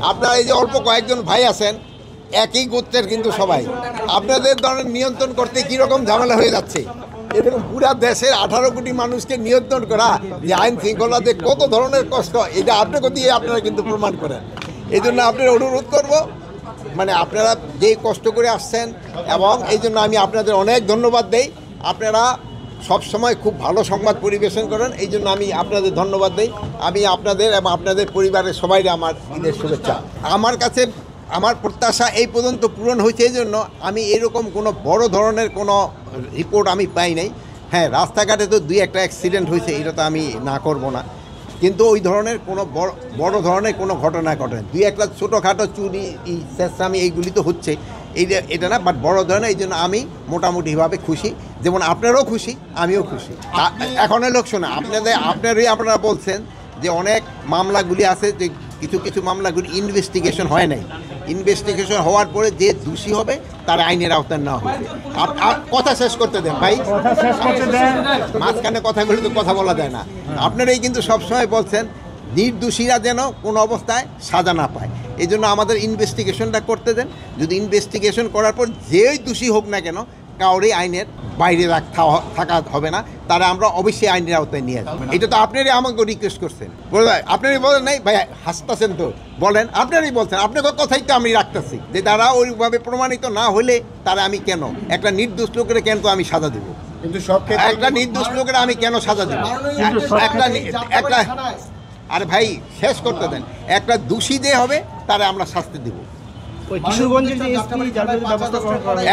আপনারা এই যে অল্প কয়েকজন ভাই আছেন, একই গোত্রের কিন্তু সবাই, আপনাদের ধরনের নিয়ন্ত্রণ করতে কীরকম ঝামেলা হয়ে যাচ্ছে। এরকম পুরা দেশের 18 কোটি মানুষকে নিয়ন্ত্রণ করা যে আইন শৃঙ্খলাতে কত ধরনের কষ্ট, এটা আপনাকে দিয়ে আপনারা কিন্তু প্রমাণ করেন। এই জন্য আপনারা অনুরোধ করব, মানে আপনারা যে কষ্ট করে আসছেন, এবং এই জন্য আমি আপনাদের অনেক ধন্যবাদ দেই। আপনারা সবসময় খুব ভালো সংবাদ পরিবেশন করেন, এই জন্য আমি আপনাদের ধন্যবাদ দিই। আমি আপনাদের এবং আপনাদের পরিবারের সবাইকে আমার ঈদের শুভেচ্ছা। আমার কাছে আমার প্রত্যাশা এই পর্যন্ত পূরণ হয়েছে, এই জন্য আমি এরকম কোনো বড় ধরনের কোনো রিপোর্ট আমি পাই নাই। হ্যাঁ, রাস্তাঘাটে তো 2-1টা অ্যাক্সিডেন্ট হয়েছে, এটা তো আমি না করব না, কিন্তু ওই ধরনের কোনো বড় ধরনের কোনো ঘটনা ঘটে, 2-1টা ছোটোখাটো চুরি চেষ্টামি এইগুলি তো হচ্ছে, এটা না, বাট বড় ধরনের। এই জন্য আমি মোটামুটিভাবে খুশি, যেমন আপনারাও খুশি, আমিও খুশি। এখনের লোক শোনা আপনারা বলছেন যে অনেক মামলাগুলি আছে, যে কিছু মামলাগুলি ইনভেস্টিগেশন হয় নাই, ইনভেস্টিগেশন হওয়ার পরে যে দোষী হবে তার আইনের আওতায় নেওয়া হবে। কথা শেষ করতে দেন ভাই, মাঝখানে কথাগুলি তো কথা বলা যায় না। আপনারাই কিন্তু সবসময় বলছেন নির্দোষীরা যেন কোনো অবস্থায় সাজা না পায়, এই জন্য আমাদের ইনভেস্টিগেশনটা করতে দেন। যদি ইনভেস্টিগেশন করার পর যেই দোষী হোক না কেন, কাউরেই আইনের বাইরে থাকা হবে না, তারা আমরা অবশ্যই আইনের আওতায় নিয়ে আসবো। এটা তো আপনারই আমাকে রিকোয়েস্ট করছেন, আপনারই বলেন নাই ভাই, হাসতেছেন তো, বলেন আপনারই বলছেন, আপনার কথাই তো আমি রাখতেছি, যে তারা ওইভাবে প্রমাণিত না হলে তারা আমি কেন একটা নির্দোষ লোকের কেন তো আমি সাজা দেবো, কিন্তু একটা নির্দোষ লোকের আমি কেন সাজা দেবো? একটা আরে ভাই শেষ করতে দেন, একটা দোষী যে হবে তারা আমরা শাস্তি দেব।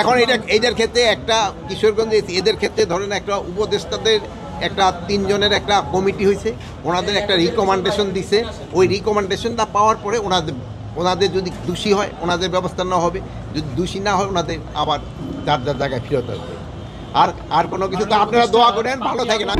এখন এদের ক্ষেত্রে একটা কিশোরগঞ্জে এদের ক্ষেত্রে ধরেন একটা উপদেষ্টাদের একটা 3 জনের একটা কমিটি হয়েছে, ওনাদের একটা রিকমেন্ডেশন দিছে, ওই রিকমেন্ডেশনটা পাওয়ার পরে ওনাদের যদি দোষী হয় ওনাদের ব্যবস্থা নেওয়া হবে, যদি দোষী না হয় ওনাদের আবার যার জায়গায় ফেরত আসবে। আর কোনো কিছু তো আপনারা দোয়া করেন, ভালো থাকেন।